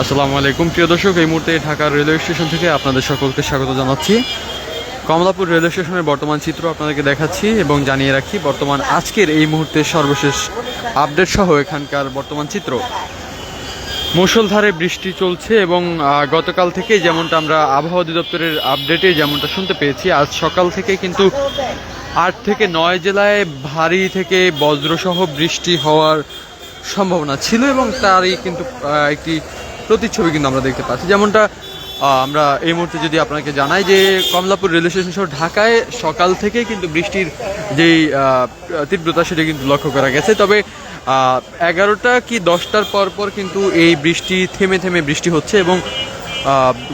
আসসালামু আলাইকুম প্রিয় দর্শক, এই মুহূর্তে ঢাকার রেলওয়ে স্টেশন থেকে আপনাদের সকলকে স্বাগত জানাচ্ছি। কমলাপুর রেলওয়ে স্টেশনের বর্তমান চিত্র আপনাদেরকে দেখাচ্ছি এবং জানিয়ে রাখি বর্তমান আজকের এই মুহূর্তে সর্বশেষ আপডেট সহ এখানকার বর্তমান চিত্র। মুষলধারে বৃষ্টি চলছে এবং গতকাল থেকে যেমনটা আমরা আবহাওয়া অধিদপ্তরের আপডেটে যেমনটা শুনতে পেয়েছি, আজ সকাল থেকে কিন্তু 8 থেকে 9 জেলায় ভারী থেকে বজ্রসহ বৃষ্টি হওয়ার সম্ভাবনা ছিল এবং তারই কিন্তু একটি প্রতিচ্ছবি কিন্তু আমরা দেখতে পাচ্ছি। যেমনটা আমরা এই মুহূর্তে যদি আপনাকে জানাই যে কমলাপুর রেলওয়ে স্টেশন সহ ঢাকায় সকাল থেকেই কিন্তু বৃষ্টির যেই তীব্রতা সেটা কিন্তু লক্ষ্য করা গেছে। তবে 11টা কি 10টার পর কিন্তু এই বৃষ্টি থেমে থেমে বৃষ্টি হচ্ছে এবং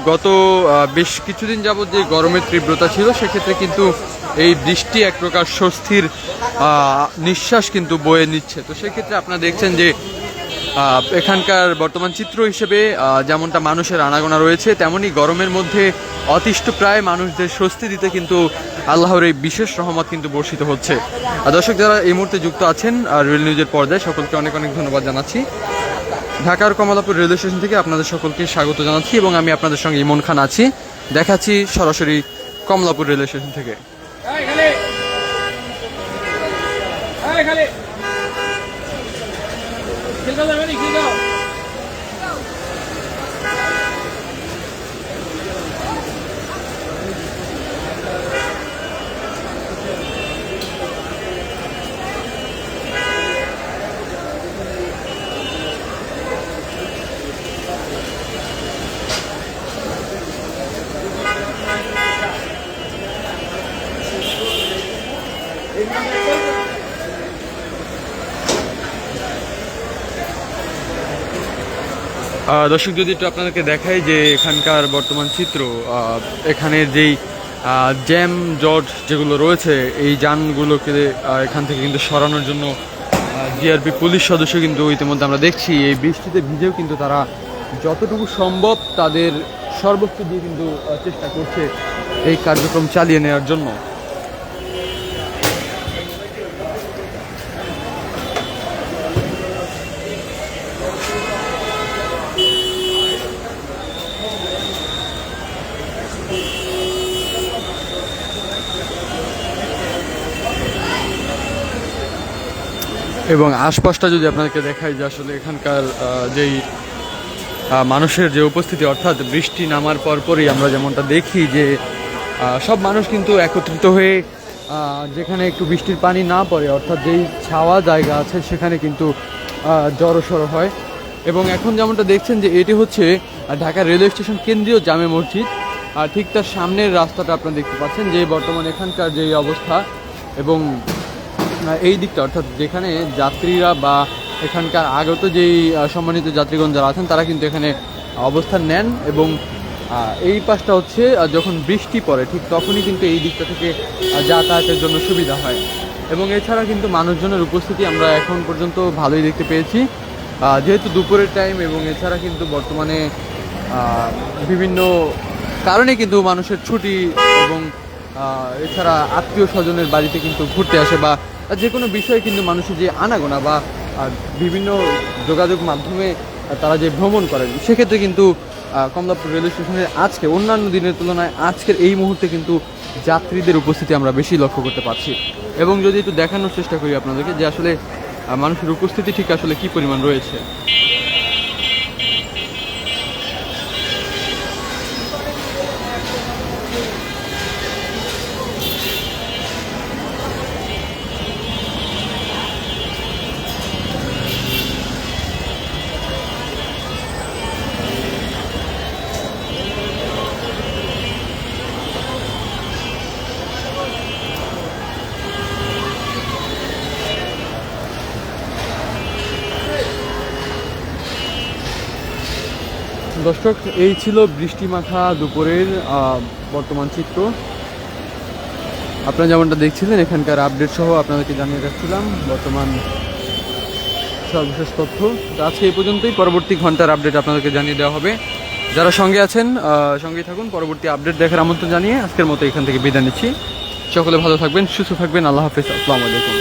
গত বেশ কিছুদিন যাবত যে গরমের তীব্রতা ছিল সেক্ষেত্রে কিন্তু এই বৃষ্টি এক প্রকার স্বস্তির নিঃশ্বাস কিন্তু বয়ে নিচ্ছে। তো সেক্ষেত্রে আপনারা দেখছেন যে এখানকার বর্তমান চিত্র হিসেবে যেমনটা মানুষের আনাগোনা রয়েছে, তেমনি গরমের মধ্যে অতিষ্ঠ প্রায় মানুষদের স্বস্তি দিতে কিন্তু আল্লাহর এই বিশেষ রহমত কিন্তু বর্ষিত হচ্ছে। দর্শক যারা এই মুহূর্তে যুক্ত আছেন রেল নিউজের পর্দায়, সকলকে অনেক অনেক ধন্যবাদ জানাচ্ছি। ঢাকার কমলাপুর রেলওয়ে স্টেশন থেকে আপনাদের সকলকে স্বাগত জানাচ্ছি এবং আমি আপনাদের সঙ্গে ইমন খান আছি। দেখাচ্ছি সরাসরি কমলাপুর রেলওয়ে স্টেশন থেকে। দর্শক যদি একটু আপনাদেরকে দেখাই যে এখানকার বর্তমান চিত্র, এখানের যেই জ্যাম জট যেগুলো রয়েছে এই যানগুলোকে এখান থেকে কিন্তু সরানোর জন্য জিআরপি পুলিশ সদস্য কিন্তু ইতিমধ্যে আমরা দেখছি এই বৃষ্টিতে ভিজেও কিন্তু তারা যতটুকু সম্ভব তাদের সর্বোচ্চ দিয়ে কিন্তু চেষ্টা করছে এই কার্যক্রম চালিয়ে নেওয়ার জন্য। এবং আশপাশটা যদি আপনাদেরকে দেখাই যে আসলে এখানকার যেই মানুষের যে উপস্থিতি, অর্থাৎ বৃষ্টি নামার পরপরই আমরা যেমনটা দেখি যে সব মানুষ কিন্তু একত্রিত হয়ে যেখানে একটু বৃষ্টির পানি না পড়ে, অর্থাৎ যেই ছাওয়া জায়গা আছে সেখানে কিন্তু জড়সড় হয়। এবং এখন যেমনটা দেখছেন যে এটি হচ্ছে ঢাকা রেলওয়ে স্টেশন কেন্দ্রীয় জামে মসজিদ, আর ঠিক তার সামনের রাস্তাটা আপনারা দেখতে পাচ্ছেন যে বর্তমান এখানকার যেই অবস্থা এবং এই দিকটা, অর্থাৎ যেখানে যাত্রীরা বা এখানকার আগত যেই সম্মানিত যাত্রীগণ যারা আছেন তারা কিন্তু এখানে অবস্থান নেন এবং এই পাশটা হচ্ছে যখন বৃষ্টি পড়ে ঠিক তখনই কিন্তু এই দিকটা থেকে যাতায়াতের জন্য সুবিধা হয়। এবং এছাড়া কিন্তু মানুষজনের উপস্থিতি আমরা এখন পর্যন্ত ভালোই দেখতে পেয়েছি, যেহেতু দুপুরের টাইম এবং এছাড়া কিন্তু বর্তমানে বিভিন্ন কারণে কিন্তু মানুষের ছুটি এবং এছাড়া আত্মীয় স্বজনের বাড়িতে কিন্তু ঘুরতে আসে বা যে কোনো বিষয়ে কিন্তু মানুষের যে আনাগোনা বা বিভিন্ন যোগাযোগ মাধ্যমে তারা যে ভ্রমণ করেন, সেক্ষেত্রে কিন্তু কমলাপুর রেলওয়ে স্টেশনের আজকে অন্যান্য দিনের তুলনায় আজকের এই মুহূর্তে কিন্তু যাত্রীদের উপস্থিতি আমরা বেশি লক্ষ্য করতে পারছি। এবং যদি একটু দেখানোর চেষ্টা করি আপনাদেরকে যে আসলে মানুষের উপস্থিতি ঠিক আসলে কী পরিমাণ রয়েছে। দর্শক, এই ছিল বৃষ্টিমাখা দুপুরের বর্তমান চিত্র। আপনারা যেমনটা দেখছিলেন এখানকার আপডেট সহ আপনাদেরকে জানিয়ে রাখছিলাম বর্তমান সর্বশেষ তথ্য। আজকে এই পর্যন্তই, পরবর্তী ঘন্টার আপডেট আপনাদেরকে জানিয়ে দেওয়া হবে। যারা সঙ্গে আছেন সঙ্গেই থাকুন। পরবর্তী আপডেট দেখার আমন্ত্রণ জানিয়ে আজকের মতো এখান থেকে বিদায় নিচ্ছি। সকলে ভালো থাকবেন, সুস্থ থাকবেন। আল্লাহ হাফেজ, আসসালামু আলাইকুম।